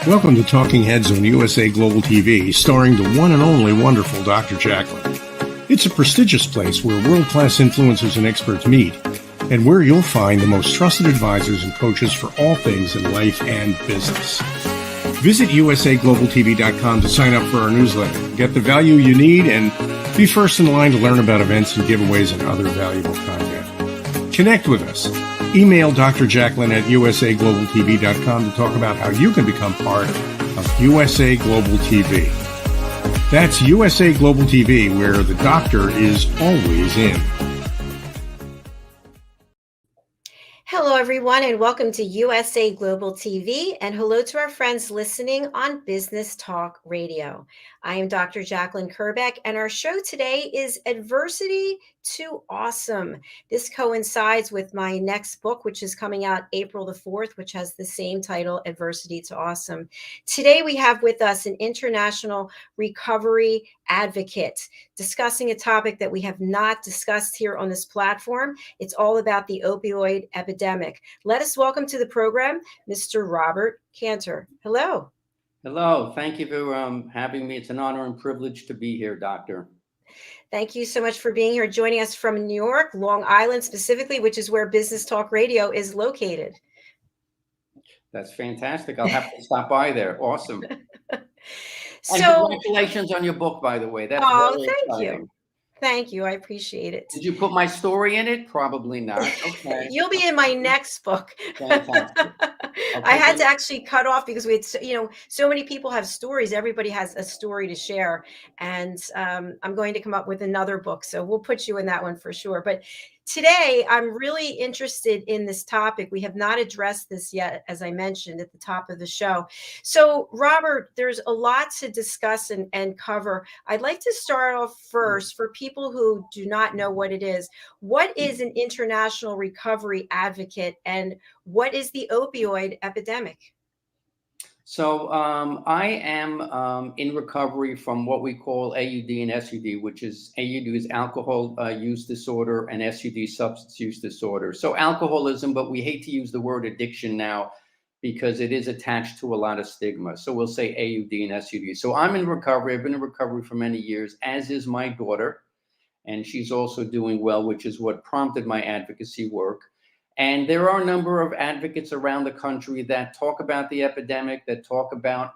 Welcome to Talking Heads on USA Global TV, starring the one and only wonderful Dr. JACALYN. It's a prestigious place where world-class influencers and experts meet, and where you'll find the most trusted advisors and coaches for all things in life and business. Visit usaglobaltv.com to sign up for our newsletter, get the value you need, and be first in line to learn about events and giveaways and other valuable content. Connect with us. Email Dr. JACALYN at usaglobaltv.com to talk about how you can become part of USA Global TV. That's USA Global TV, where the doctor is always in. Hello, everyone, and welcome to USA Global TV, and hello to our friends listening on Business Talk Radio. I am Dr. JACALYN KERBECK, and our show today is Adversity to Awesome. This coincides with my next book, which is coming out April the 4th, which has the same title, Adversity to Awesome. Today, we have with us an international recovery advocate discussing a topic that we have not discussed here on this platform. It's all about the opioid epidemic. Let us welcome to the program, Mr. Robert Kanter. Hello. Hello. Thank you for having me. It's an honor and privilege to be here, Doctor. Thank you so much for being here, joining us from New York, Long Island specifically, which is where Business Talk Radio is located. That's fantastic. I'll have to stop by there. Awesome. So, and congratulations on your book, by the way. That's very thank exciting. you. Thank you. I appreciate it. Did you put my story in it? Probably not. Okay. You'll be in my next book. Fantastic. I had to actually cut off because we had, so many people have stories. Everybody has a story to share. And I'm going to come up with another book. So we'll put you in that one for sure. But today, I'm really interested in this topic. We have not addressed this yet, as I mentioned at the top of the show. So, Robert, there's a lot to discuss and cover. I'd like to start off first for people who do not know what it is. What is an international recovery advocate, and what is the opioid epidemic? So I am in recovery from what we call AUD and SUD, which is AUD is alcohol use disorder and SUD substance use disorder. So alcoholism, but we hate to use the word addiction now because it is attached to a lot of stigma. So we'll say AUD and SUD. So I'm in recovery. I've been in recovery for many years, as is my daughter. And she's also doing well, which is what prompted my advocacy work. And there are a number of advocates around the country that talk about the epidemic, that talk about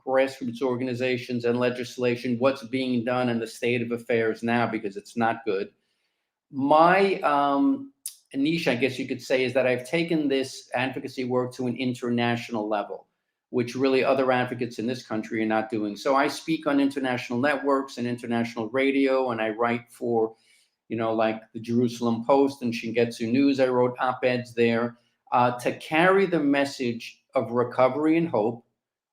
grassroots organizations and legislation, what's being done and the state of affairs now, because it's not good. My niche, I guess you could say, is that I've taken this advocacy work to an international level, which really other advocates in this country are not doing. So I speak on international networks and international radio, and I write for like the Jerusalem Post and Shingetsu News. I wrote op-eds there to carry the message of recovery and hope,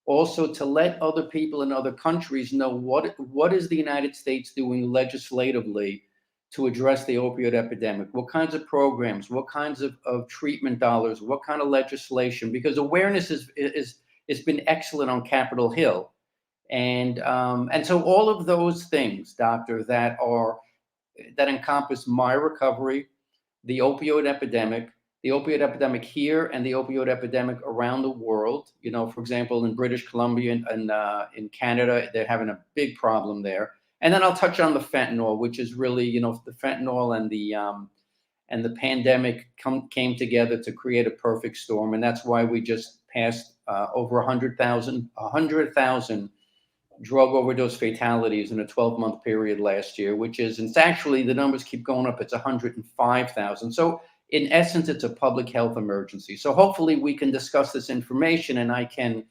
also to let other people in other countries know what is the United States doing legislatively to address the opioid epidemic, what kinds of programs, what kinds of treatment dollars, what kind of legislation, because awareness has been excellent on Capitol Hill. And so all of those things, Doctor, that encompass my recovery, the opioid epidemic here and the opioid epidemic around the world. For example, in British Columbia and in Canada, they're having a big problem there. And then I'll touch on the fentanyl, which is really, the fentanyl and the pandemic came together to create a perfect storm. And that's why we just passed over 100,000 drug overdose fatalities in a 12-month period last year, it's actually, the numbers keep going up. It's 105,000. So in essence, it's a public health emergency. So hopefully we can discuss this information and I can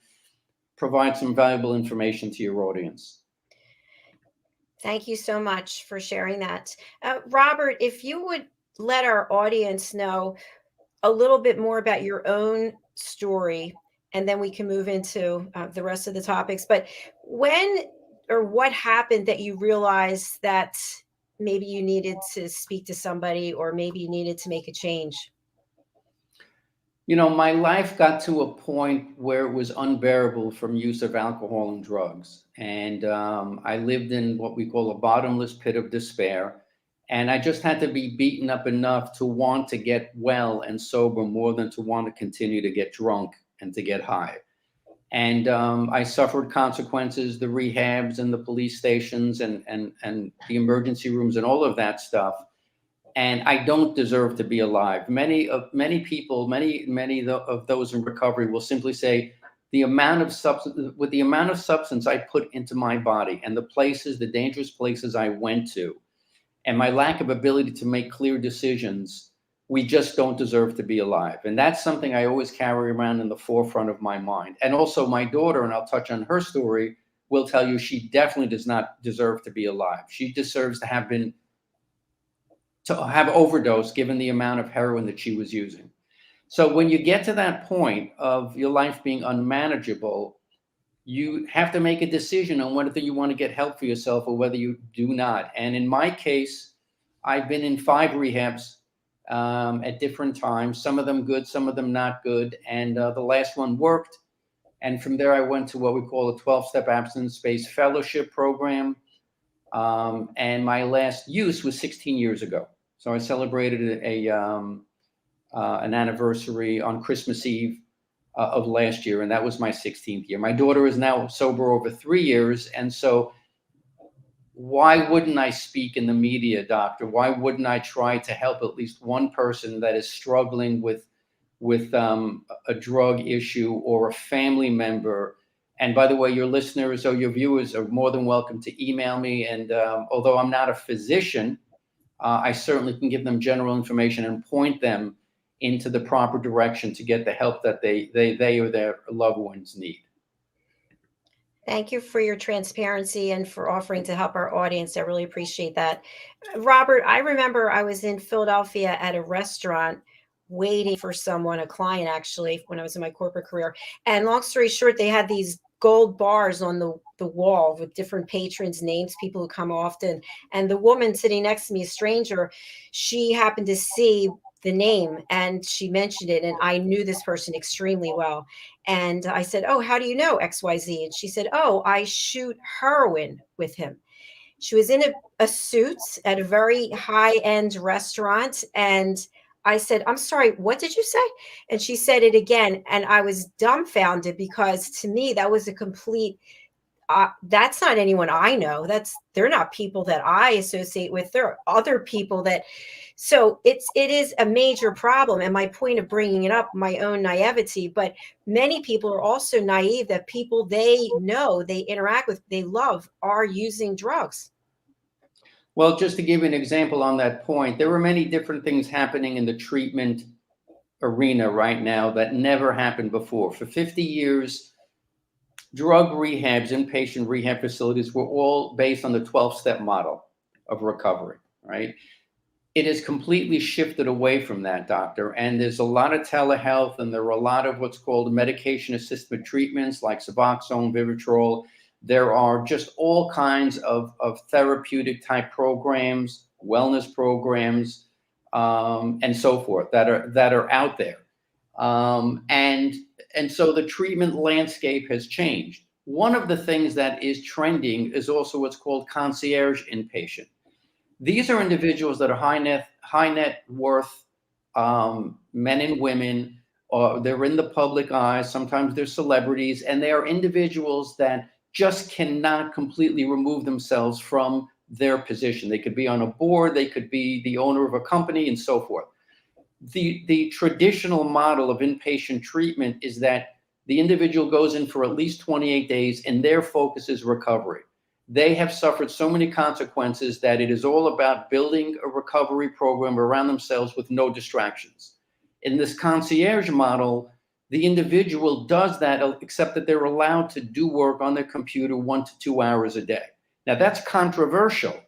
provide some valuable information to your audience. Thank you so much for sharing that. Robert, if you would let our audience know a little bit more about your own story, and then we can move into the rest of the topics. But when or what happened that you realized that maybe you needed to speak to somebody, or maybe you needed to make a change? My life got to a point where it was unbearable from use of alcohol and drugs. And I lived in what we call a bottomless pit of despair. And I just had to be beaten up enough to want to get well and sober more than to want to continue to get drunk and to get high. And I suffered consequences, the rehabs and the police stations and the emergency rooms and all of that stuff. And I don't deserve to be alive. Many people, many of those in recovery will simply say, the amount of substance I put into my body and the dangerous places I went to, and my lack of ability to make clear decisions, we just don't deserve to be alive. And that's something I always carry around in the forefront of my mind. And also my daughter, and I'll touch on her story, will tell you she definitely does not deserve to be alive. She deserves to have overdosed given the amount of heroin that she was using. So when you get to that point of your life being unmanageable, you have to make a decision on whether you want to get help for yourself or whether you do not. And in my case, I've been in 5 rehabs at different times, some of them good, some of them not good. And the last one worked. And from there, I went to what we call a 12-step abstinence-based fellowship program. And my last use was 16 years ago. So I celebrated an anniversary on Christmas Eve of last year, and that was my 16th year. My daughter is now sober over 3 years, and so why wouldn't I speak in the media, doctor? Why wouldn't I try to help at least one person that is struggling with a drug issue, or a family member? And by the way, your listeners or your viewers are more than welcome to email me. And although I'm not a physician, I certainly can give them general information and point them into the proper direction to get the help that they or their loved ones need. Thank you for your transparency and for offering to help our audience. I really appreciate that. Robert, I remember I was in Philadelphia at a restaurant waiting for someone, a client actually, when I was in my corporate career. And long story short, they had these gold bars on the wall with different patrons' names, people who come often. And the woman sitting next to me, a stranger, she happened to see the name and she mentioned it. And I knew this person extremely well. And I said, "Oh, how do you know XYZ?" And she said, "Oh, I shoot heroin with him." She was in a suit at a very high-end restaurant. And I said, "I'm sorry, what did you say?" And she said it again. And I was dumbfounded because to me, that was a complete that's not anyone I know. They're not people that I associate with. There are other people that, so it is a major problem. And my point of bringing it up, my own naivety, but many people are also naive that people they know, they interact with, they love, are using drugs. Well, just to give you an example on that point, there are many different things happening in the treatment arena right now that never happened before. For 50 years, drug rehabs, inpatient rehab facilities were all based on the 12-step model of recovery, right? It has completely shifted away from that, doctor. And there's a lot of telehealth, and there are a lot of what's called medication-assisted treatments like Suboxone, Vivitrol. There are just all kinds of therapeutic type programs, wellness programs, and so forth that are out there. And so the treatment landscape has changed. One of the things that is trending is also what's called concierge inpatient. These are individuals that are high net worth men and women. They're in the public eye. Sometimes they're celebrities, and they are individuals that just cannot completely remove themselves from their position. They could be on a board, they could be the owner of a company, and so forth. The traditional model of inpatient treatment is that the individual goes in for at least 28 days and their focus is recovery. They have suffered so many consequences that it is all about building a recovery program around themselves with no distractions. In this concierge model, the individual does that, except that they're allowed to do work on their computer 1 to 2 hours a day. Now, that's controversial,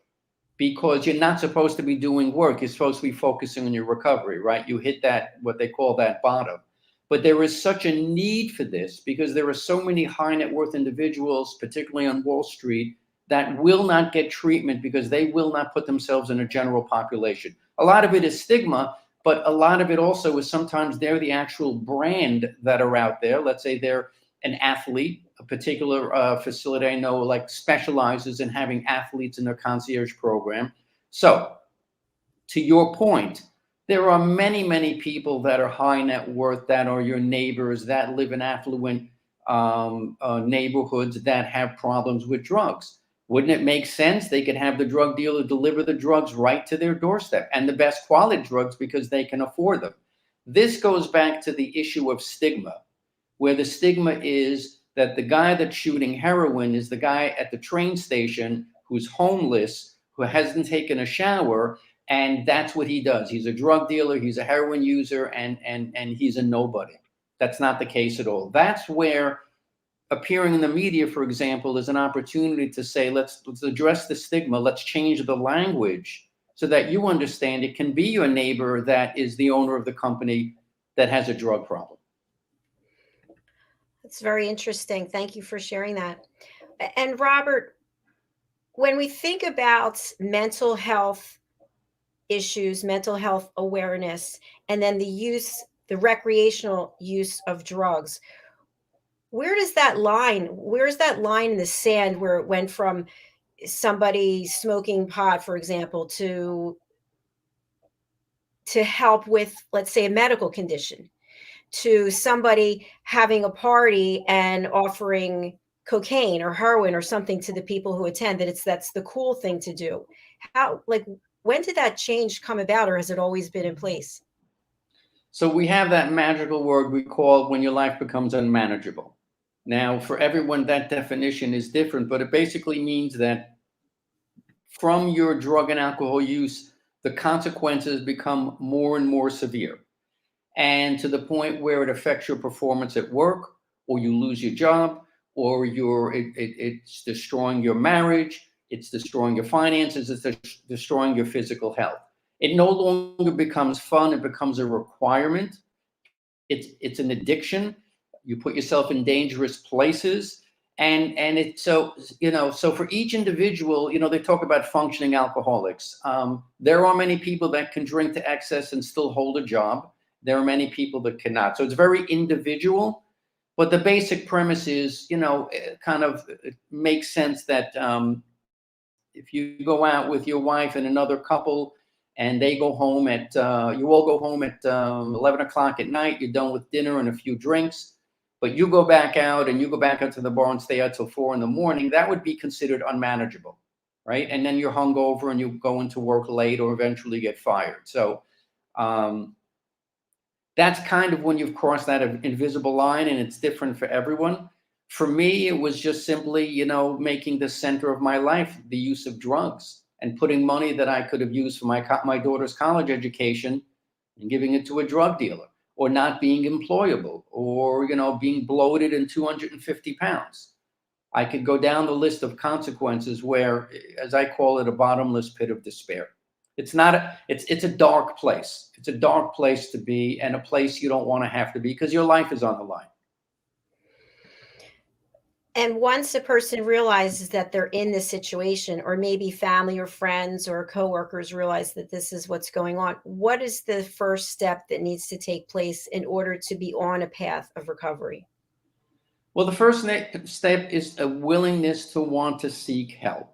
because you're not supposed to be doing work. You're supposed to be focusing on your recovery, right? You hit that, what they call that bottom. But there is such a need for this because there are so many high net worth individuals, particularly on Wall Street, that will not get treatment because they will not put themselves in a general population. A lot of it is stigma, but a lot of it also is sometimes they're the actual brand that are out there. Let's say they're an athlete. A particular facility I know like specializes in having athletes in their concierge program. So to your point, there are many, many people that are high net worth, that are your neighbors, that live in affluent neighborhoods that have problems with drugs. Wouldn't it make sense they could have the drug dealer deliver the drugs right to their doorstep, and the best quality drugs because they can afford them? This goes back to the issue of stigma, where the stigma is that the guy that's shooting heroin is the guy at the train station who's homeless, who hasn't taken a shower, and that's what he does. He's a drug dealer, he's a heroin user, and he's a nobody. That's not the case at all. That's where appearing in the media, for example, is an opportunity to say, let's address the stigma, let's change the language so that you understand it can be your neighbor that is the owner of the company that has a drug problem. That's very interesting. Thank you for sharing that. And Robert, when we think about mental health issues, mental health awareness, and then the recreational use of drugs, where's that line in the sand where it went from somebody smoking pot, for example, to help with, let's say, a medical condition, to somebody having a party and offering cocaine or heroin or something to the people who attend, that's the cool thing to do? When did that change come about, or has it always been in place? So we have that magical word we call when your life becomes unmanageable. Now, for everyone, that definition is different, but it basically means that from your drug and alcohol use, the consequences become more and more severe, and to the point where it affects your performance at work, or you lose your job, or it's destroying your marriage, it's destroying your finances, it's destroying your physical health. It no longer becomes fun, it becomes a requirement. It's an addiction. You put yourself in dangerous places. And it's so for each individual, they talk about functioning alcoholics. There are many people that can drink to excess and still hold a job. There are many people that cannot. So it's very individual, but the basic premise is, it makes sense that if you go out with your wife and another couple and they go home you all go home at 11 o'clock at night, you're done with dinner and a few drinks, but you go back out to the bar and stay out till 4 a.m, that would be considered unmanageable, right? And then you're hungover and you go into work late or eventually get fired. So that's kind of when you've crossed that invisible line, and it's different for everyone. For me, it was just simply, making the center of my life the use of drugs and putting money that I could have used for my daughter's college education and giving it to a drug dealer, or not being employable, or, being bloated and 250 pounds. I could go down the list of consequences where, as I call it, a bottomless pit of despair. It's a dark place. It's a dark place to be, and a place you don't want to have to be, because your life is on the line. And once a person realizes that they're in this situation, or maybe family or friends or coworkers realize that this is what's going on, what is the first step that needs to take place in order to be on a path of recovery? Well, the first step is a willingness to want to seek help.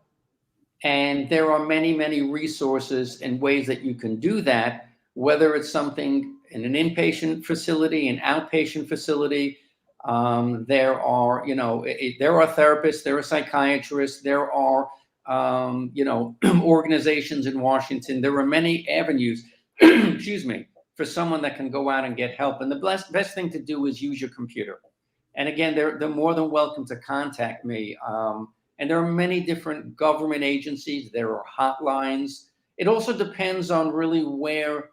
And there are many, many resources and ways that you can do that, whether it's something in an inpatient facility, an outpatient facility. There are therapists, there are psychiatrists, there are, organizations in Washington. There are many avenues, excuse me, for someone that can go out and get help. And the best thing to do is use your computer. And again, they're more than welcome to contact me. And there are many different government agencies. There are hotlines. It also depends on really where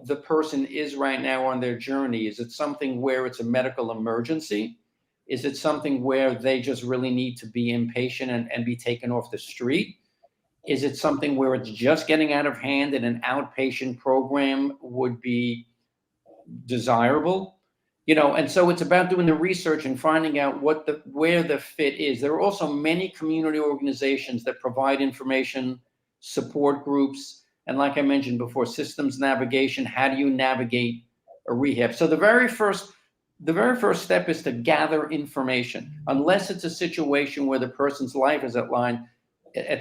the person is right now on their journey. Is it something where it's a medical emergency? Is it something where they just really need to be inpatient and be taken off the street? Is it something where it's just getting out of hand and an outpatient program would be desirable? And so it's about doing the research and finding out where the fit is. There are also many community organizations that provide information, support groups, and like I mentioned before, systems navigation. How do you navigate a rehab? So the very first step is to gather information. Unless it's a situation where the person's life is at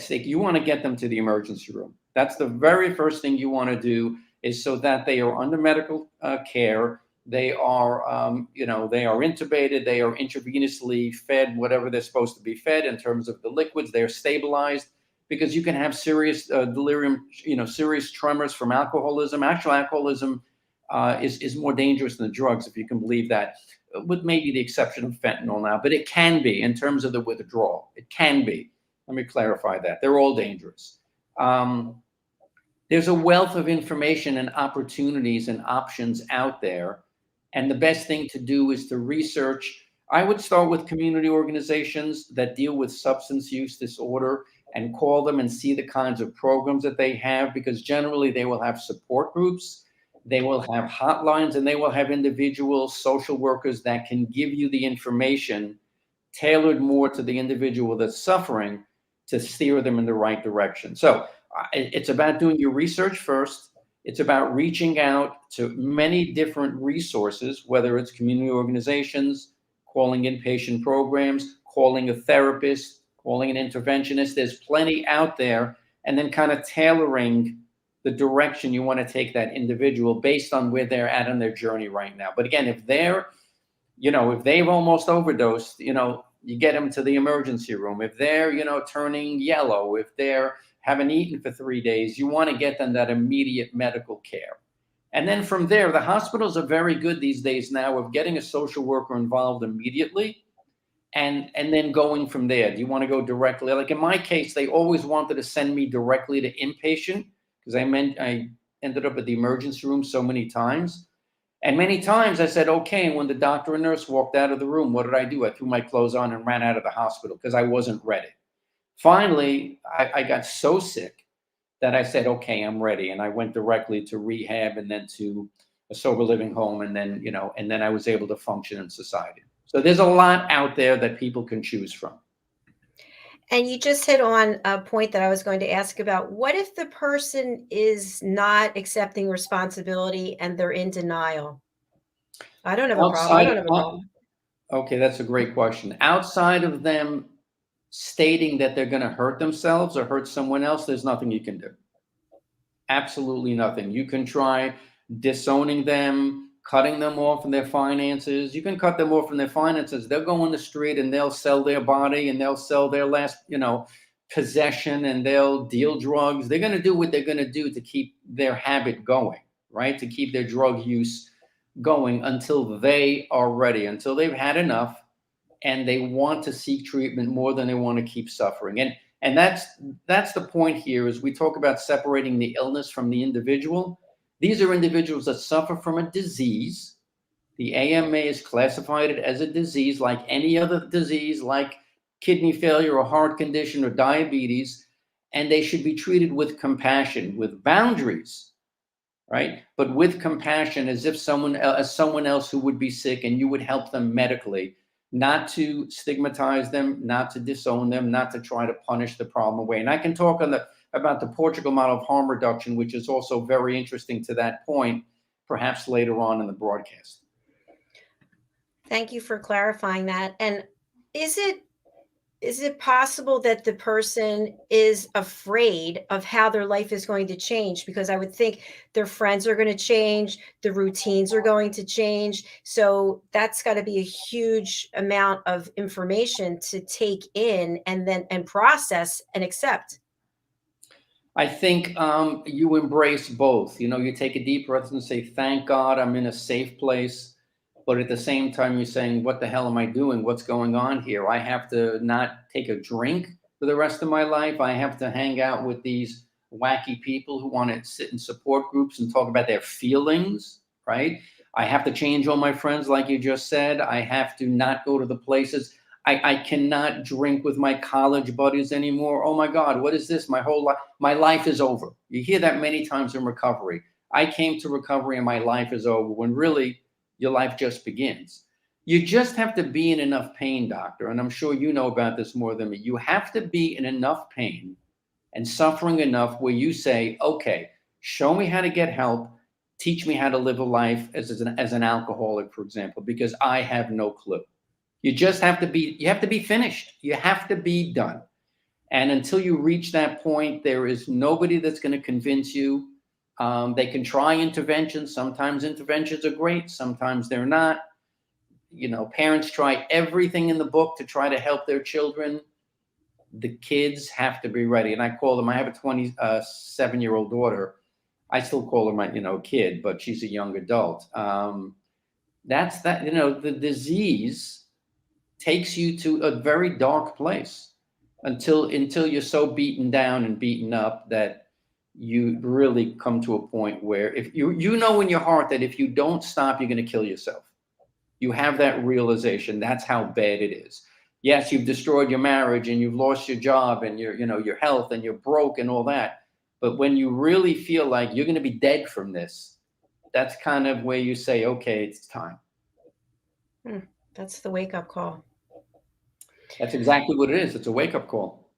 stake, you want to get them to the emergency room. That's the very first thing you want to do, is so that they are under medical care, They are, they are intubated, they are intravenously fed whatever they're supposed to be fed in terms of the liquids. They're stabilized, because you can have serious delirium, serious tremors from alcoholism. Actual alcoholism is more dangerous than the drugs, if you can believe that, with maybe the exception of fentanyl now. But it can be, in terms of the withdrawal. It can be. Let me clarify that. They're all dangerous. There's a wealth of information and opportunities and options out there. And the best thing to do is to research. I would start with community organizations that deal with substance use disorder and call them and see the kinds of programs that they have, because generally they will have support groups, they will have hotlines, and they will have individual social workers that can give you the information tailored more to the individual that's suffering, to steer them in the right direction. So it's about doing your research first. It's about reaching out to many different resources, whether it's community organizations, calling inpatient programs, calling a therapist, calling an interventionist. There's plenty out there, and then kind of tailoring the direction you want to take that individual based on where they're at on their journey right now. But again, if they're, if they've almost overdosed, you get them to the emergency room. If they're, turning yellow, if they're haven't eaten for 3 days, you want to get them that immediate medical care. And then from there, the hospitals are very good these days now of getting a social worker involved immediately, and then going from there. Do you want to go directly? Like in my case, they always wanted to send me directly to inpatient, because I ended up at the emergency room so many times. And many times I said, okay. And when the doctor and nurse walked out of the room, what did I do? I threw my clothes on and ran out of the hospital because I wasn't ready. Finally, I got so sick that I said, okay, I'm ready. And I went directly to rehab, and then to a sober living home. And then, and then I was able to function in society. So there's a lot out there that people can choose from. And you just hit on a point that I was going to ask about. What if the person is not accepting responsibility and they're in denial? I don't have a problem. I don't have a problem. Okay, that's a great question. Outside of them stating that they're going to hurt themselves or hurt someone else, there's nothing you can do. Absolutely nothing. You can try disowning them, cutting them off from their finances. You can cut them off from their finances. They'll go on the street and they'll sell their body, and they'll sell their last, possession, and they'll deal drugs. They're going to do what they're going to do to keep their habit going, right? To keep their drug use going until they are ready, until they've had enough and they want to seek treatment more than they want to keep suffering. And that's the point here, is we talk about separating the illness from the individual. These are individuals that suffer from a disease. The AMA is classified it as a disease like any other disease, like kidney failure or heart condition or diabetes, and they should be treated with compassion, with boundaries, right? But with compassion, as if someone else who would be sick, and you would help them medically, not to stigmatize them, not to disown them, not to try to punish the problem away. And I can talk about the Portugal model of harm reduction, which is also very interesting to that point, perhaps later on in the broadcast. Thank you for clarifying that. And is it possible that the person is afraid of how their life is going to change? Because I would think their friends are going to change, the routines are going to change. So that's got to be a huge amount of information to take in and process and accept. I think you embrace both. You take a deep breath and say, thank God I'm in a safe place. But at the same time, you're saying, what the hell am I doing? What's going on here? I have to not take a drink for the rest of my life. I have to hang out with these wacky people who want to sit in support groups and talk about their feelings, right? I have to change all my friends, like you just said. I have to not go to the places. I cannot drink with my college buddies anymore. Oh my God, what is this? My life is over. You hear that many times in recovery. I came to recovery and my life is over, when really your life just begins. You just have to be in enough pain, doctor, and I'm sure you know about this more than me. You have to be in enough pain and suffering enough where you say, okay, show me how to get help. Teach me how to live a life as an alcoholic, for example, because I have no clue. You have to be finished. You have to be done. And until you reach that point, there is nobody that's going to convince you They can try interventions. Sometimes interventions are great, sometimes they're not. Parents try everything in the book to try to help their children. The kids have to be ready. And I call them, I have a 27-year-old daughter. I still call her my, kid, but she's a young adult. That's that, the disease takes you to a very dark place until you're so beaten down and beaten up that you really come to a point where if you know in your heart that if you don't stop, you're going to kill yourself. You have that realization. That's how bad it is. Yes, you've destroyed your marriage and you've lost your job and your health and you're broke and all that. But when you really feel like you're going to be dead from this, that's kind of where you say, okay, it's time. That's the wake-up call. That's exactly what it is. It's a wake-up call.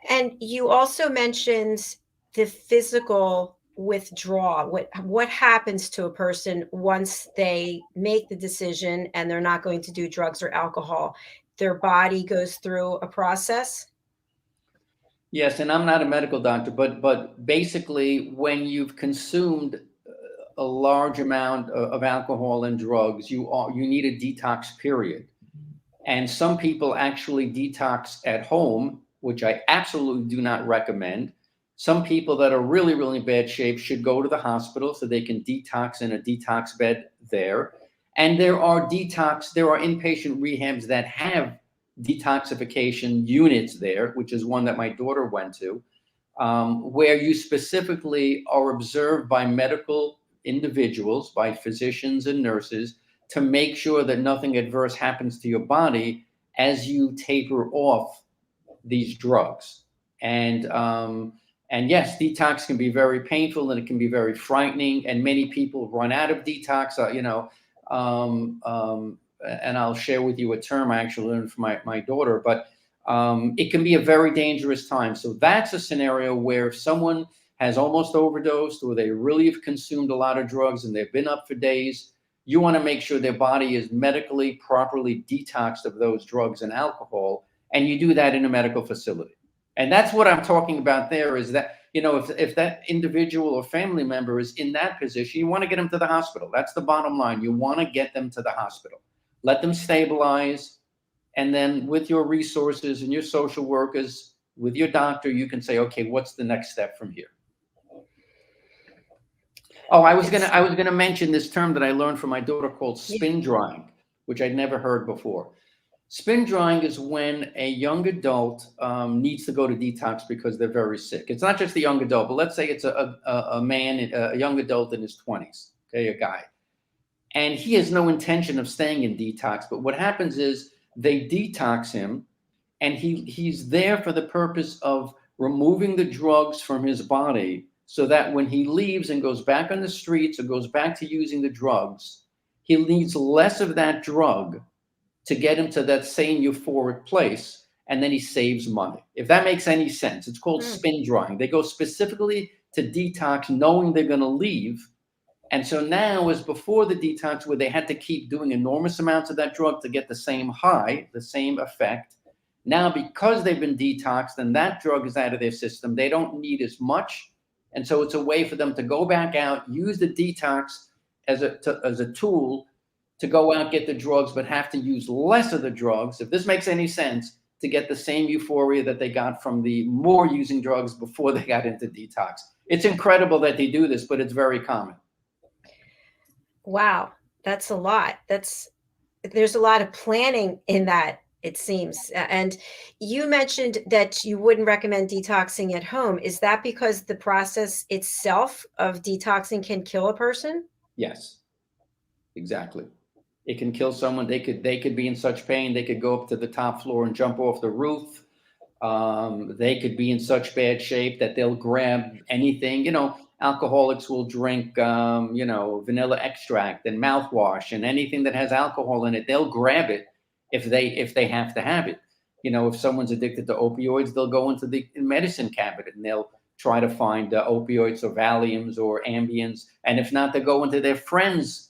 And you also mentioned the physical withdrawal. What happens to a person once they make the decision and they're not going to do drugs or alcohol? Their body goes through a process? Yes, and I'm not a medical doctor, but basically when you've consumed a large amount of alcohol and drugs, you need a detox period. And some people actually detox at home, which I absolutely do not recommend. Some people that are really, really bad shape should go to the hospital so they can detox in a detox bed there. And there are inpatient rehabs that have detoxification units there, which is one that my daughter went to, where you specifically are observed by medical individuals, by physicians and nurses, to make sure that nothing adverse happens to your body as you taper off these drugs. And yes, detox can be very painful and it can be very frightening. And many people run out of detox, and I'll share with you a term I actually learned from my daughter, but it can be a very dangerous time. So that's a scenario where if someone has almost overdosed or they really have consumed a lot of drugs and they've been up for days, you want to make sure their body is medically properly detoxed of those drugs and alcohol. And you do that in a medical facility. And that's what I'm talking about there is that, if that individual or family member is in that position, you want to get them to the hospital. That's the bottom line. You want to get them to the hospital. Let them stabilize. And then with your resources and your social workers, with your doctor, you can say, okay, what's the next step from here? Oh, I was gonna mention this term that I learned from my daughter called spin drying, which I'd never heard before. Spin drying is when a young adult needs to go to detox because they're very sick. It's not just a young adult, but let's say it's a man, a young adult in his 20s, okay, a guy. And he has no intention of staying in detox. But what happens is they detox him and he's there for the purpose of removing the drugs from his body so that when he leaves and goes back on the streets or goes back to using the drugs, he needs less of that drug to get him to that same euphoric place, and then he saves money. If that makes any sense, it's called spin drying. They go specifically to detox knowing they're going to leave. And so now is before the detox where they had to keep doing enormous amounts of that drug to get the same high, the same effect. Now, because they've been detoxed and that drug is out of their system, they don't need as much. And so it's a way for them to go back out, use the detox as a tool to go out, get the drugs, but have to use less of the drugs, if this makes any sense, to get the same euphoria that they got from the more using drugs before they got into detox. It's incredible that they do this, but it's very common. Wow, that's a lot. There's a lot of planning in that, it seems. And you mentioned that you wouldn't recommend detoxing at home. Is that because the process itself of detoxing can kill a person? Yes, exactly. It can kill someone. They could be in such pain. They could go up to the top floor and jump off the roof. They could be in such bad shape that they'll grab anything. Alcoholics will drink, vanilla extract and mouthwash and anything that has alcohol in it. They'll grab it if they have to have it. If someone's addicted to opioids, they'll go into the medicine cabinet and they'll try to find opioids or Valiums or Ambiens. And if not, they'll go into their friends'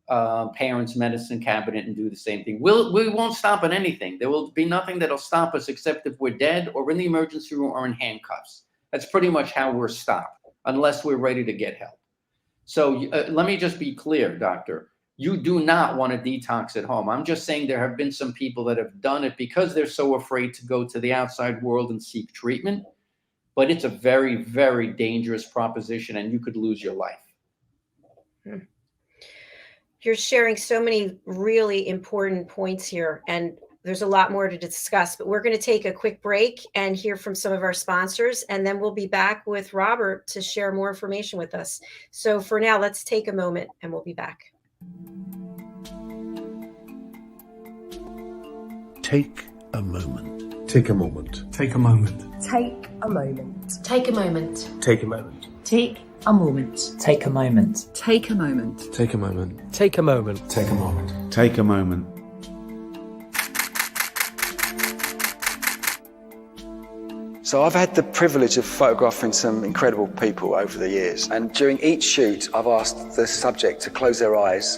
parents' medicine cabinet and do the same thing. We won't stop at anything. There will be nothing that'll stop us except if we're dead or in the emergency room or in handcuffs. That's pretty much how we're stopped. unless we're ready to get help. So let me just be clear, doctor. You do not want to detox at home. I'm just saying there have been some people that have done it because they're so afraid to go to the outside world and seek treatment. But it's a very, very dangerous proposition, and you could lose your life. You're sharing so many really important points here, and there's a lot more to discuss, but we're going to take a quick break and hear from some of our sponsors, and then we'll be back with Robert to share more information with us. So for now, let's take a moment and we'll be back. Take a moment. Take a moment. Take a moment. Take a moment. Take a moment. Take a moment. Take a moment. Take a moment. Take a moment. Take a moment. Take a moment. Take a moment. Take a moment. So I've had the privilege of photographing some incredible people over the years, and during each shoot I've asked the subject to close their eyes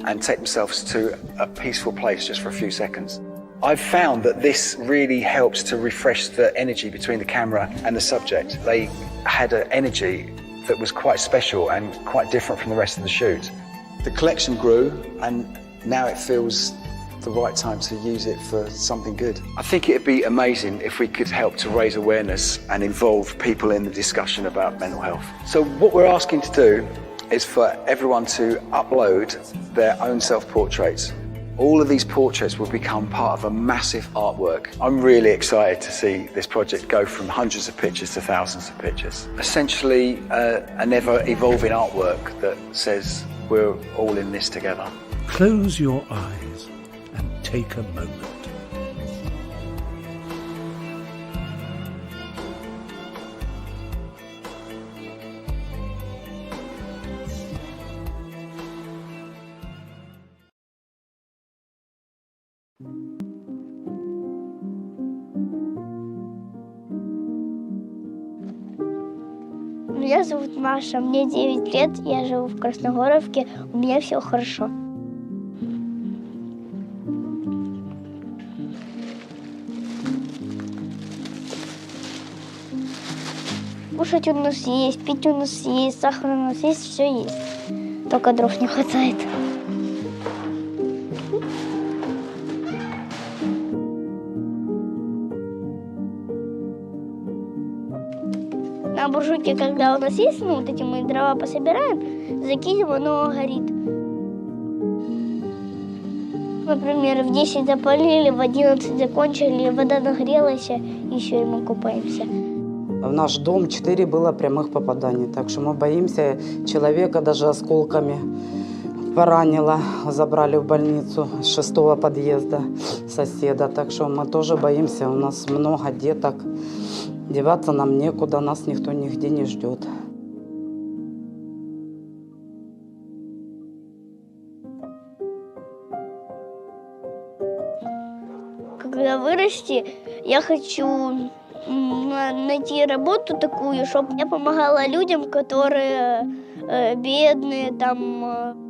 and take themselves to a peaceful place just for a few seconds. I've found that this really helps to refresh the energy between the camera and the subject. They had an energy that was quite special and quite different from the rest of the shoot. The collection grew, and now it feels the right time to use it for something good. I think it'd be amazing if we could help to raise awareness and involve people in the discussion about mental health. So what we're asking to do is for everyone to upload their own self-portraits. All of these portraits will become part of a massive artwork. I'm really excited to see this project go from hundreds of pictures to thousands of pictures. Essentially, an ever-evolving artwork that says we're all in this together. Close your eyes and take a moment. Меня зовут Маша, мне 9 лет, я живу в Красногоровке, у меня все хорошо. Кушать у нас есть, пить у нас есть, сахар у нас есть, все есть. Только дров не хватает. На буржуйке, когда у нас есть, вот эти мы дрова пособираем, закинем, оно горит. Например, в 10 запалили, в 11 закончили, вода нагрелась, еще и мы купаемся. В наш дом 4 было прямых попаданий, так что мы боимся человека, даже осколками поранило, забрали в больницу с 6-го подъезда соседа, так что мы тоже боимся, у нас много деток, деваться нам некуда, нас никто нигде не ждет. Когда вырасти, я хочу найти работу такую, чтобы я помогала людям, которые бедные, там.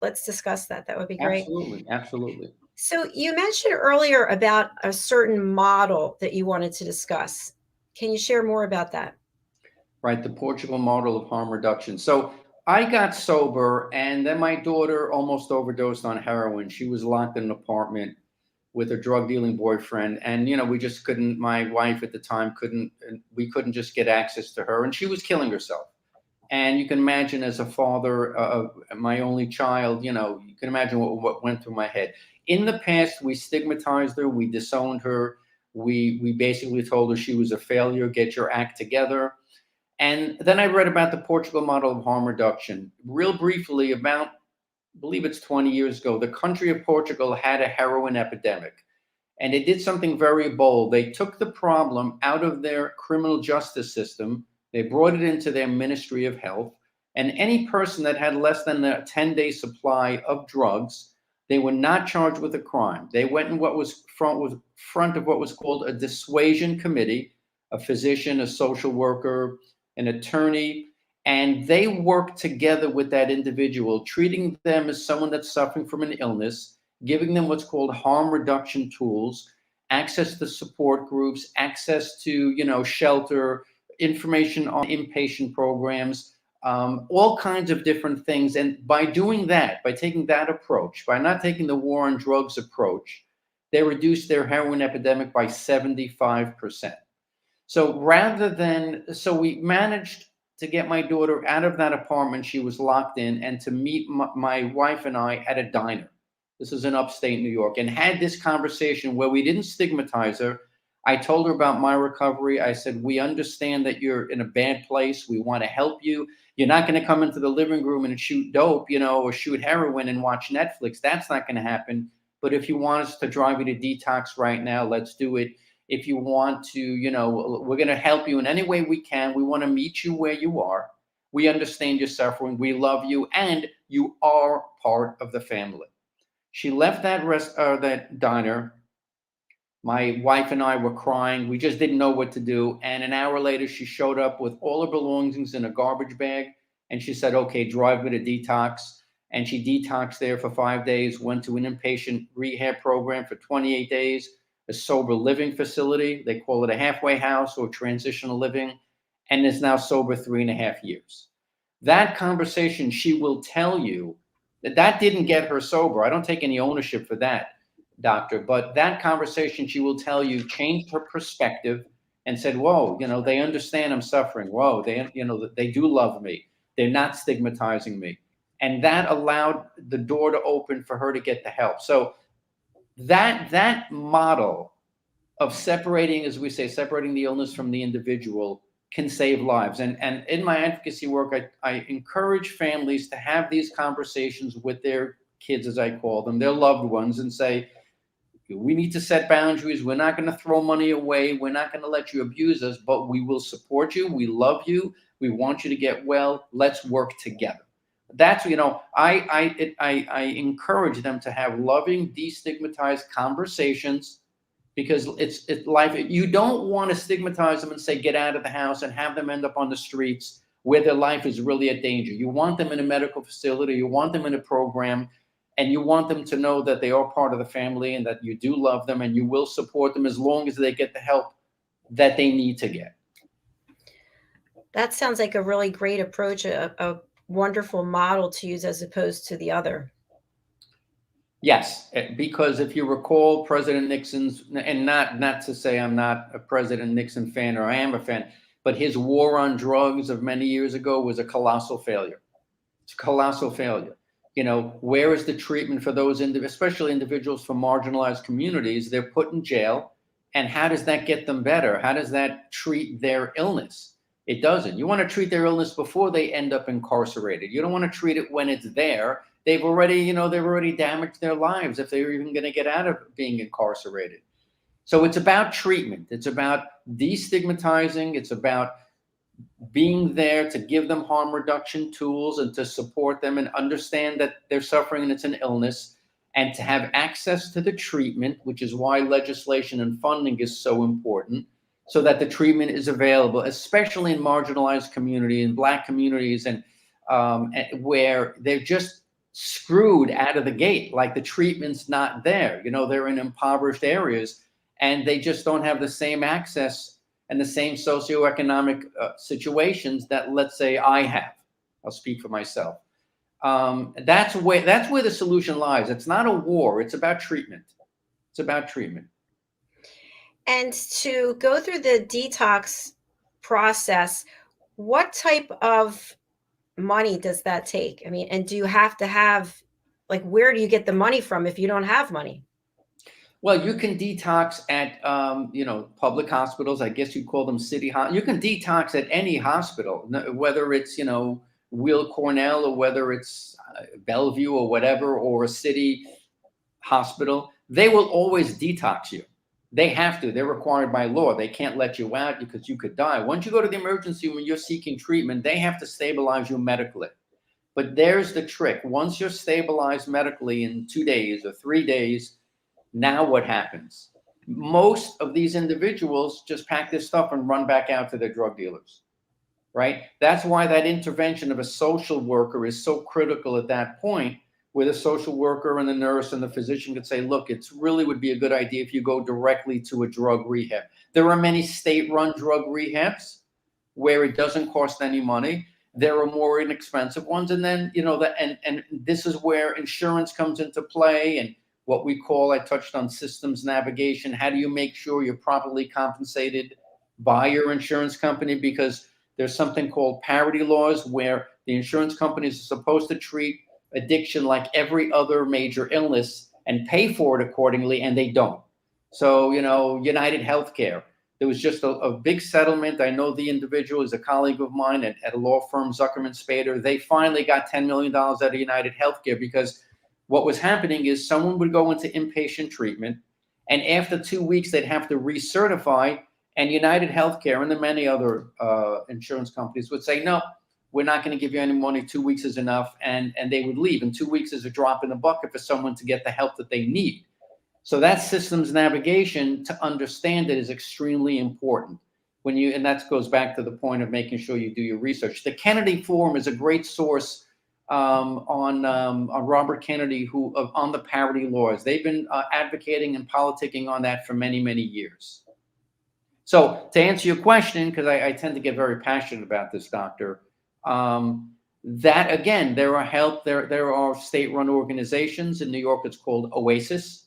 let's discuss that. That would be great. Absolutely, absolutely. So you mentioned earlier about a certain model that you wanted to discuss. Can you share more about that? Right, the Portugal model of harm reduction. So I got sober, and then my daughter almost overdosed on heroin. She was locked in an apartment with a drug dealing boyfriend, and we just couldn't. My wife at the time we couldn't just get access to her, and she was killing herself. And you can imagine, as a father of my only child, you can imagine what went through my head. In the past, we stigmatized her, we disowned her, we basically told her she was a failure, get your act together. And then I read about the Portugal model of harm reduction. Real briefly, about, I believe it's 20 years ago, the country of Portugal had a heroin epidemic. And they did something very bold. They took the problem out of their criminal justice system. They brought it into their Ministry of Health. And any person that had less than a 10-day supply of drugs, they were not charged with a crime. They went in what was front of what was called a dissuasion committee, a physician, a social worker, an attorney, and they worked together with that individual, treating them as someone that's suffering from an illness, giving them what's called harm reduction tools, access to support groups, access to, shelter, information on inpatient programs, all kinds of different things. And by doing that, by taking that approach, by not taking the war on drugs approach, they reduced their heroin epidemic by 75%. So we managed to get my daughter out of that apartment she was locked in, and to meet my wife and I at a diner. This is in upstate New York, and had this conversation where we didn't stigmatize her. I told her about my recovery. I said, we understand that you're in a bad place. We want to help you. You're not going to come into the living room and shoot dope, or shoot heroin and watch Netflix. That's not going to happen. But if you want us to drive you to detox right now, let's do it. If you want to, we're going to help you in any way we can. We want to meet you where you are. We understand your suffering. We love you, and you are part of the family. She left that diner. My wife and I were crying. We just didn't know what to do. And an hour later, she showed up with all her belongings in a garbage bag. And she said, okay, drive me to detox. And she detoxed there for 5 days, went to an inpatient rehab program for 28 days, a sober living facility. They call it a halfway house or transitional living, and is now sober 3.5 years. That conversation, she will tell you that didn't get her sober. I don't take any ownership for that, doctor, but that conversation, she will tell you, changed her perspective and said, whoa, they understand I'm suffering. Whoa, they do love me. They're not stigmatizing me. And that allowed the door to open for her to get the help. So that model of separating, as we say, separating the illness from the individual can save lives. And in my advocacy work, I encourage families to have these conversations with their kids, as I call them, their loved ones, and say, we need to set boundaries. We're not going to throw money away. We're not going to let you abuse us, but we will support you. We love you. We want you to get well. Let's work together. That's, I encourage them to have loving, destigmatized conversations, because it's life. You don't want to stigmatize them and say, get out of the house, and have them end up on the streets where their life is really at danger. You want them in a medical facility. You want them in a program, and you want them to know that they are part of the family and that you do love them and you will support them as long as they get the help that they need to get. That sounds like a really great approach, a wonderful model to use as opposed to the other. Yes, because if you recall, President Nixon's, and not to say I'm not a President Nixon fan, or I am a fan, but his war on drugs of many years ago was a colossal failure. It's a colossal failure. Where is the treatment for those, especially individuals from marginalized communities? They're put in jail. And how does that get them better? How does that treat their illness? It doesn't. You want to treat their illness before they end up incarcerated. You don't want to treat it when it's there. They've already damaged their lives if they're even going to get out of being incarcerated. So it's about treatment. It's about destigmatizing. It's about being there to give them harm reduction tools and to support them and understand that they're suffering and it's an illness, and to have access to the treatment, which is why legislation and funding is so important, so that the treatment is available, especially in marginalized communities, in Black communities, and where they're just screwed out of the gate, like the treatment's not there. You know, they're in impoverished areas and they just don't have the same access and the same socioeconomic situations that, let's say, I have. I'll speak for myself. That's where the solution lies. It's not a war. It's about treatment. It's about treatment. And to go through the detox process, what type of money does that take? I mean, and do you have to have, like, where do you get the money from if you don't have money? Well, you can detox at, public hospitals. I guess you call them city. You can detox at any hospital, whether it's, Weill Cornell or whether it's Bellevue or whatever, or a city hospital. They will always detox you. They have to. They're required by law. They can't let you out because you could die. Once you go to the emergency room when you're seeking treatment, they have to stabilize you medically. But there's the trick. Once you're stabilized medically in 2 days or 3 days, now what happens? Most of these individuals just pack their stuff and run back out to their drug dealers, right? That's why that intervention of a social worker is so critical at that point, where the social worker and the nurse and the physician could say, look, it's really would be a good idea if you go directly to a drug rehab. There are many state-run drug rehabs where it doesn't cost any money. There are more inexpensive ones. And then, and this is where insurance comes into play and what we call, I touched on systems navigation. How do you make sure you're properly compensated by your insurance company? Because there's something called parity laws where the insurance companies are supposed to treat addiction like every other major illness and pay for it accordingly, and they don't. So, United Healthcare, there was just a big settlement. I know the individual is a colleague of mine at a law firm, Zuckerman Spader. They finally got $10 million out of United Healthcare because what was happening is someone would go into inpatient treatment, and after 2 weeks, they'd have to recertify, and United Healthcare and the many other insurance companies would say, no, we're not going to give you any money. 2 weeks is enough. And they would leave. And 2 weeks is a drop in the bucket for someone to get the help that they need. So that systems navigation, to understand it, is extremely important. And that goes back to the point of making sure you do your research. The Kennedy Forum is a great source on Robert Kennedy, on the parity laws. They've been advocating and politicking on that for many, many years. So to answer your question, because I tend to get very passionate about this, Doctor, that again, there are state-run organizations. In New York, it's called Oasis,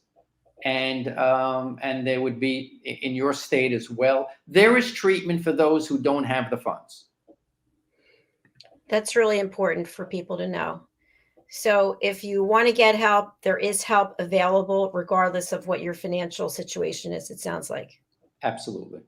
and there would be in your state as well. There is treatment for those who don't have the funds. That's really important for people to know. So if you want to get help, there is help available regardless of what your financial situation is, it sounds like. Absolutely.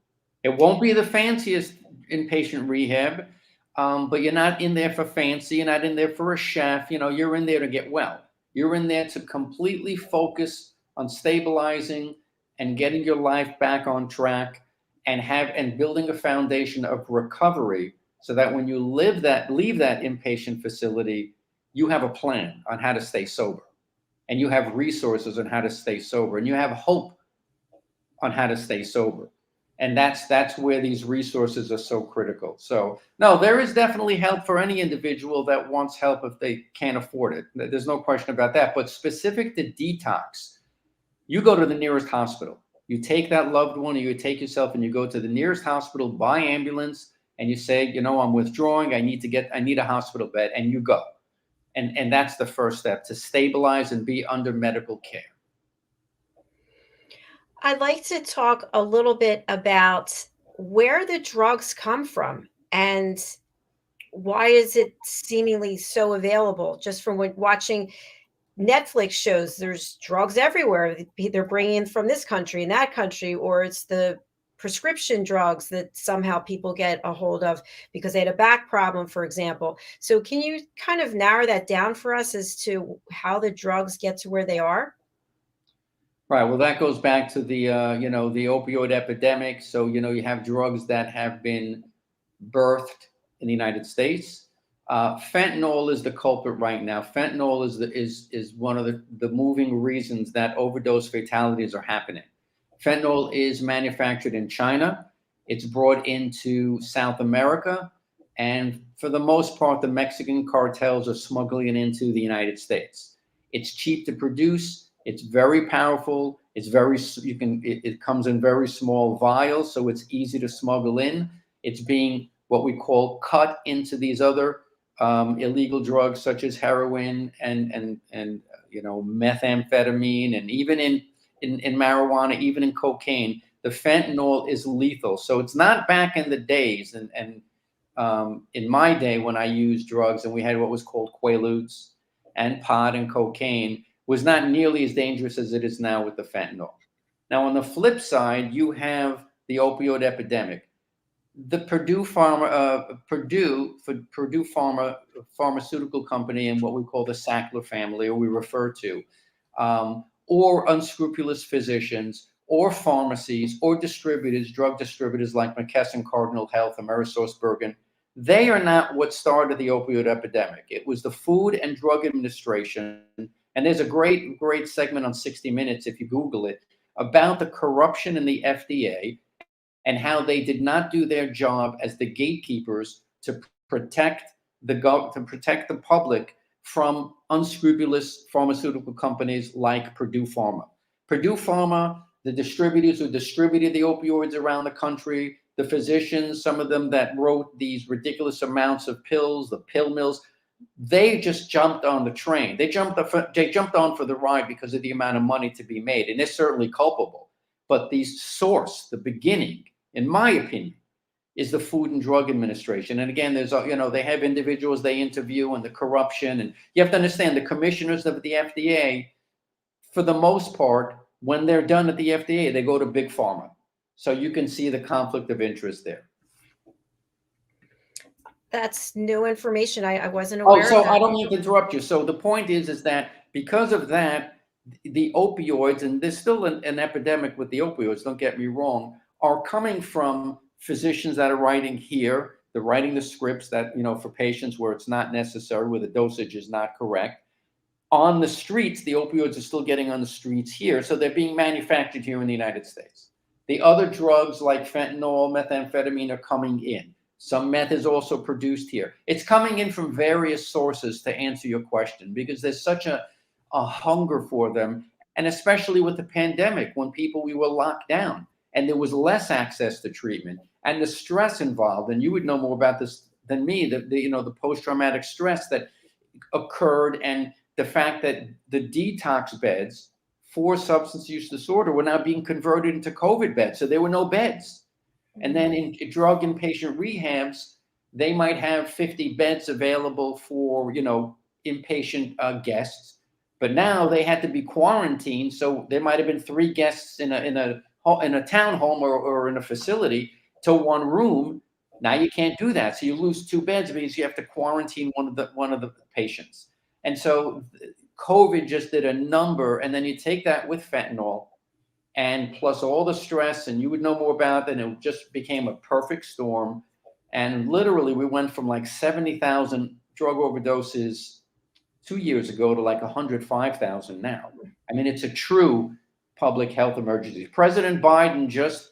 It won't be the fanciest inpatient rehab, but you're not in there for fancy. You're not in there for a chef. You're in there to get well. You're in there to completely focus on stabilizing and getting your life back on track and building a foundation of recovery so that when you leave that inpatient facility, you have a plan on how to stay sober, and you have resources on how to stay sober, and you have hope on how to stay sober. And that's where these resources are so critical. So no, there is definitely help for any individual that wants help if they can't afford it. There's no question about that. But specific to detox, you go to the nearest hospital. You take that loved one, or you take yourself, and you go to the nearest hospital by ambulance, and you say, I'm withdrawing. I need a hospital bed, and you go. And that's the first step, to stabilize and be under medical care. I'd like to talk a little bit about where the drugs come from and why is it seemingly so available. Just from watching Netflix shows, there's drugs everywhere. They're bringing in from this country and that country, or it's the prescription drugs that somehow people get a hold of because they had a back problem, for example. So can you kind of narrow that down for us as to how the drugs get to where they are? Right. Well, that goes back to the opioid epidemic. So, you have drugs that have been birthed in the United States. Fentanyl is the culprit right now. Fentanyl is one of the moving reasons that overdose fatalities are happening. Fentanyl is manufactured in China. It's brought into South America, And for the most part, the Mexican cartels are smuggling it into the United States. It's cheap to produce. It's very powerful. It's very, it comes in very small vials, so it's easy to smuggle in. It's being what we call cut into these other illegal drugs, such as heroin and methamphetamine, and even in marijuana, even in cocaine. The fentanyl is lethal. So it's not back in the days, and in my day when I used drugs and we had what was called Quaaludes and pot and cocaine, was not nearly as dangerous as it is now with the fentanyl. Now, on the flip side, you have the opioid epidemic. The Purdue pharmaceutical company and what we call the Sackler family, or we refer to, or unscrupulous physicians, or pharmacies, or distributors, drug distributors like McKesson, Cardinal Health, AmerisourceBergen, they are not what started the opioid epidemic. It was the Food and Drug Administration, and there's a great segment on 60 Minutes, if you Google it, about the corruption in the FDA and how they did not do their job as the gatekeepers to protect the public from unscrupulous pharmaceutical companies like Purdue Pharma. Purdue Pharma, the distributors who distributed the opioids around the country, the physicians, some of them that wrote these ridiculous amounts of pills, the pill mills, they just jumped on the train. They jumped on for the ride because of the amount of money to be made, and they're certainly culpable. But the source, the beginning, in my opinion, is the Food and Drug Administration. And again, there's they have individuals they interview and the corruption, and you have to understand the commissioners of the FDA, for the most part, when they're done at the FDA, they go to Big Pharma. So you can see the conflict of interest there. That's new information. I wasn't aware of that. I don't mean to interrupt you. So the point is that because of that, the opioids, and there's still an epidemic with the opioids, don't get me wrong, are coming from physicians that are writing here. They're writing the scripts that, for patients where it's not necessary, where the dosage is not correct. On the streets, the opioids are still getting on the streets here. So they're being manufactured here in the United States. The other drugs like fentanyl, methamphetamine are coming in. Some meth is also produced here. It's coming in from various sources, to answer your question, because there's such a hunger for them. And especially with the pandemic, when we were locked down and there was less access to treatment and the stress involved, and you would know more about this than me, the post-traumatic stress that occurred, and the fact that the detox beds for substance use disorder were now being converted into COVID beds. So there were no beds. And then in drug inpatient rehabs, they might have 50 beds available for, inpatient guests. But now they had to be quarantined. So there might have been 3 guests in a townhome or in a facility to one room. Now you can't do that. So you lose 2 beds because you have to quarantine one of the patients. And so COVID just did a number. And then you take that with fentanyl, and plus all the stress, and you would know more about it, and it just became a perfect storm. And literally, we went from like 70,000 drug overdoses 2 years ago to like 105,000 now. I mean, it's a true public health emergency. President Biden just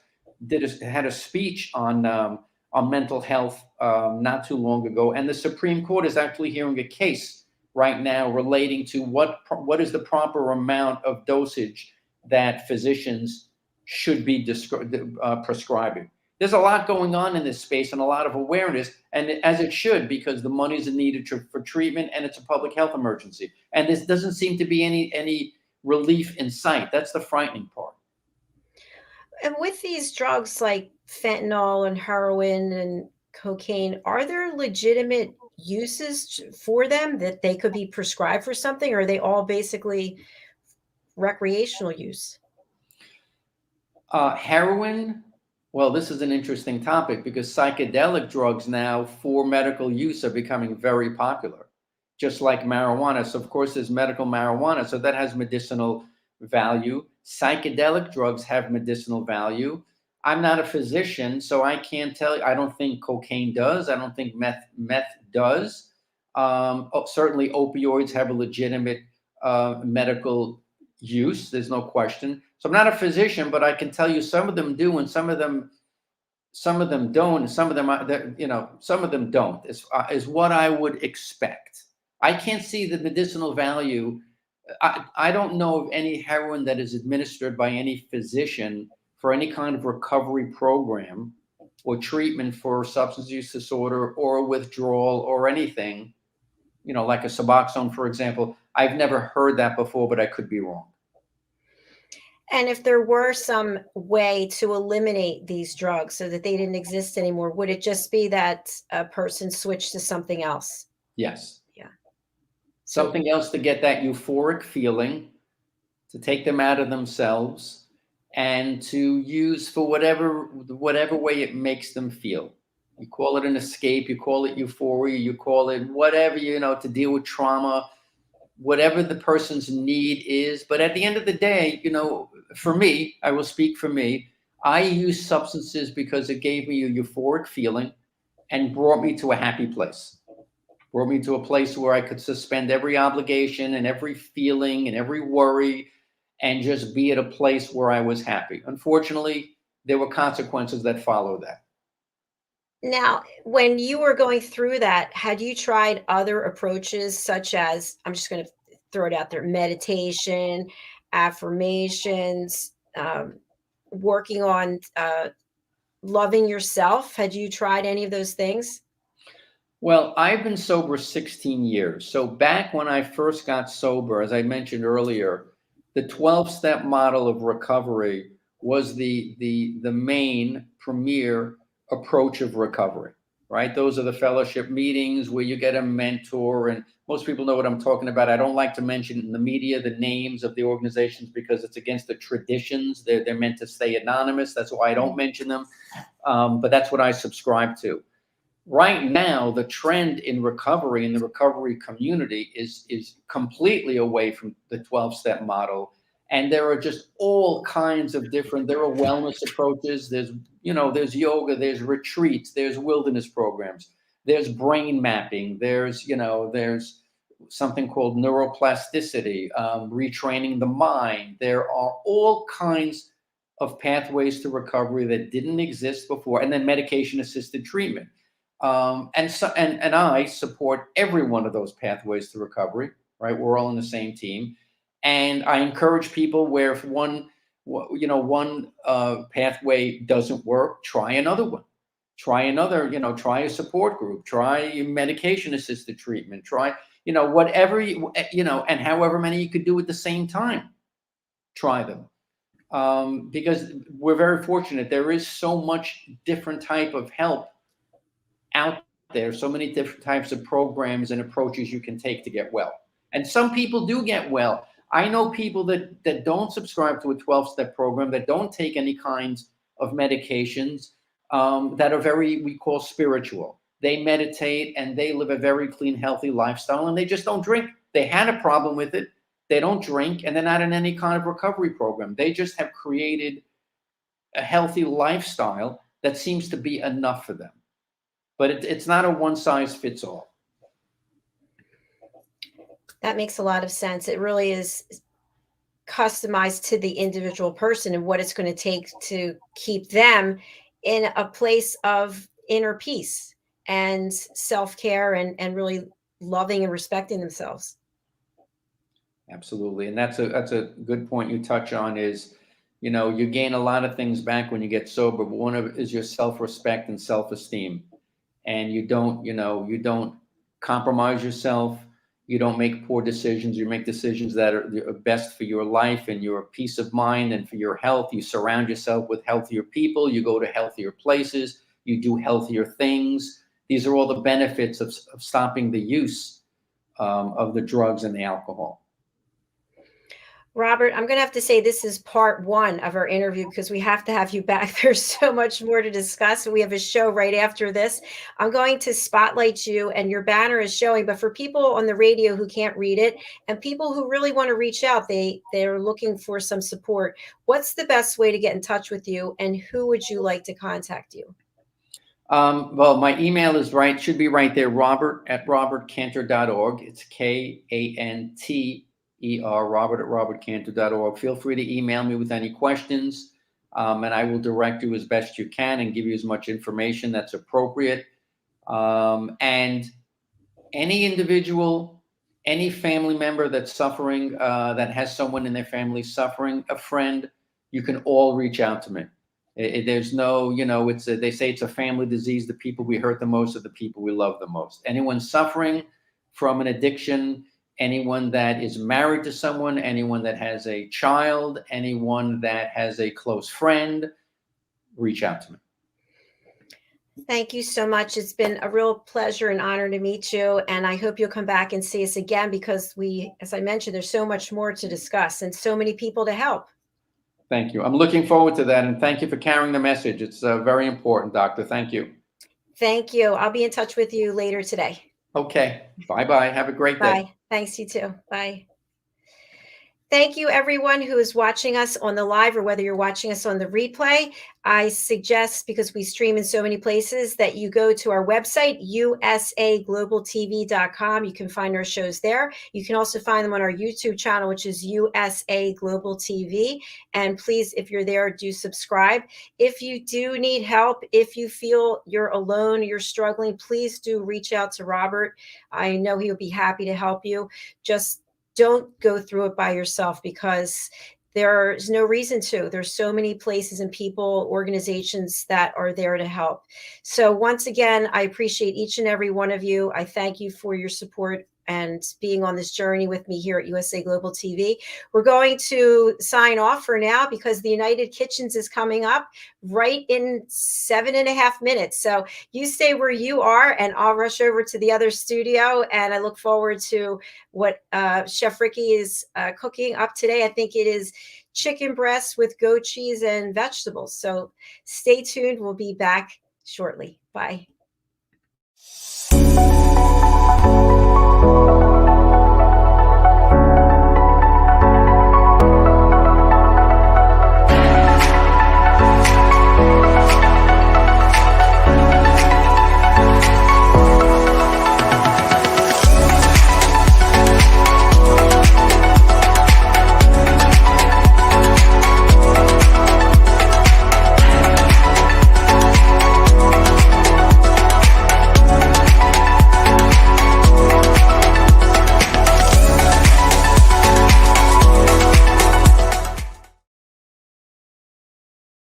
had a speech on mental health not too long ago, and the Supreme Court is actually hearing a case right now relating to what is the proper amount of dosage that physicians should be prescribing. There's a lot going on in this space and a lot of awareness, and as it should, because the money's needed for treatment and it's a public health emergency. And this doesn't seem to be any relief in sight. That's the frightening part. And with these drugs like fentanyl and heroin and cocaine, are there legitimate uses for them that they could be prescribed for something, or are they all basically recreational use? Heroin, well, this is an interesting topic because psychedelic drugs now for medical use are becoming very popular, just like marijuana. So of course there's medical marijuana, so that has medicinal value. Psychedelic drugs have medicinal value. I'm not a physician, so I can't tell you. I don't think cocaine does. I don't think meth does. Certainly opioids have a legitimate medical use. There's no question. So I'm not a physician, but I can tell you some of them do, and some of them some of them don't, and some of them some of them don't, is what I would expect. I can't see the medicinal value. I don't know of any heroin that is administered by any physician for any kind of recovery program or treatment for substance use disorder or withdrawal or anything, like a Suboxone, for example. I've never heard that before, but I could be wrong. And if there were some way to eliminate these drugs so that they didn't exist anymore, would it just be that a person switched to something else? Yes. Yeah. Something else to get that euphoric feeling, to take them out of themselves, and to use for whatever way it makes them feel. You call it an escape, you call it euphoria, you call it whatever, to deal with trauma, whatever the person's need is. But at the end of the day, for me, I will speak for me, I use substances because it gave me a euphoric feeling and brought me to a happy place. Brought me to a place where I could suspend every obligation and every feeling and every worry and just be at a place where I was happy. Unfortunately, there were consequences that followed that. Now, when you were going through that, had you tried other approaches such as, I'm just going to throw it out there, meditation, affirmations, working on loving yourself? Had you tried any of those things? Well, I've been sober 16 years. So back when I first got sober, as I mentioned earlier, the 12-step model of recovery was the main premier approach of recovery, right? Those are the fellowship meetings where you get a mentor, and most people know what I'm talking about. I don't like to mention in the media the names of the organizations because it's against the traditions. They're meant to stay anonymous. That's why I don't mention them. But that's what I subscribe to. Right now, the trend in recovery, in the recovery community, is completely away from the 12-step model. And there are just all kinds of different, there are wellness approaches. There's yoga, there's retreats, there's wilderness programs, there's brain mapping, there's something called neuroplasticity, retraining the mind. There are all kinds of pathways to recovery that didn't exist before, and then medication-assisted treatment. And I support every one of those pathways to recovery, right? We're all on the same team. And I encourage people where if one pathway doesn't work, try another one. Try another, try a support group, try medication-assisted treatment, try, whatever, and however many you could do at the same time, try them. Because we're very fortunate. There is so much different type of help out there, so many different types of programs and approaches you can take to get well. And some people do get well. I know people that don't subscribe to a 12-step program, that don't take any kinds of medications, that are we call spiritual. They meditate and they live a very clean, healthy lifestyle, and they just don't drink. They had a problem with it. They don't drink, and they're not in any kind of recovery program. They just have created a healthy lifestyle that seems to be enough for them. But it's not a one-size-fits-all. That makes a lot of sense. It really is customized to the individual person and what it's going to take to keep them in a place of inner peace and self-care and really loving and respecting themselves. Absolutely. And that's a good point you touch on is, you gain a lot of things back when you get sober, but one of it is your self-respect and self-esteem. And you don't compromise yourself. You don't make poor decisions. You make decisions that are best for your life and your peace of mind and for your health. You surround yourself with healthier people. You go to healthier places. You do healthier things. These are all the benefits of stopping the use of the drugs and the alcohol. Robert, I'm going to have to say this is part one of our interview because we have to have you back. There's so much more to discuss. We have a show right after this. I'm going to spotlight you, and your banner is showing, but for people on the radio who can't read it and people who really want to reach out, they're looking for some support. What's the best way to get in touch with you, and who would you like to contact you? Well, my email is should be right there, robert@robertkanter.org. It's KANTER, robert@robertkanter.org. Feel free to email me with any questions. and I will direct you as best you can and give you as much information that's appropriate. And any individual, any family member that's suffering, that has someone in their family suffering, a friend, you can all reach out to me. There's no, they say it's a family disease. The people we hurt the most are the people we love the most. Anyone suffering from an addiction, anyone that is married to someone, anyone that has a child, anyone that has a close friend, reach out to me. Thank you so much. It's been a real pleasure and honor to meet you. And I hope you'll come back and see us again, because as I mentioned, there's so much more to discuss and so many people to help. Thank you. I'm looking forward to that. And thank you for carrying the message. It's very important, Doctor. Thank you. Thank you. I'll be in touch with you later today. Okay. Bye-bye. Have a great day. Bye. Thanks, you too. Bye. Thank you, everyone who is watching us on the live, or whether you're watching us on the replay. I suggest, because we stream in so many places, that you go to our website, usaglobaltv.com. You can find our shows there. You can also find them on our YouTube channel, which is USA Global TV. And please, if you're there, do subscribe. If you do need help, if you feel you're alone, you're struggling, please do reach out to Robert. I know he'll be happy to help you. Just don't go through it by yourself, because there's no reason to. There's so many places and people, organizations that are there to help. So once again, I appreciate each and every one of you. I thank you for your support and being on this journey with me here at USA Global TV. We're going to sign off for now, because the United Kitchens is coming up right in 7.5 minutes. So you stay where you are, and I'll rush over to the other studio. And I look forward to what Chef Ricky is cooking up today. I think it is chicken breasts with goat cheese and vegetables. So stay tuned. We'll be back shortly. Bye.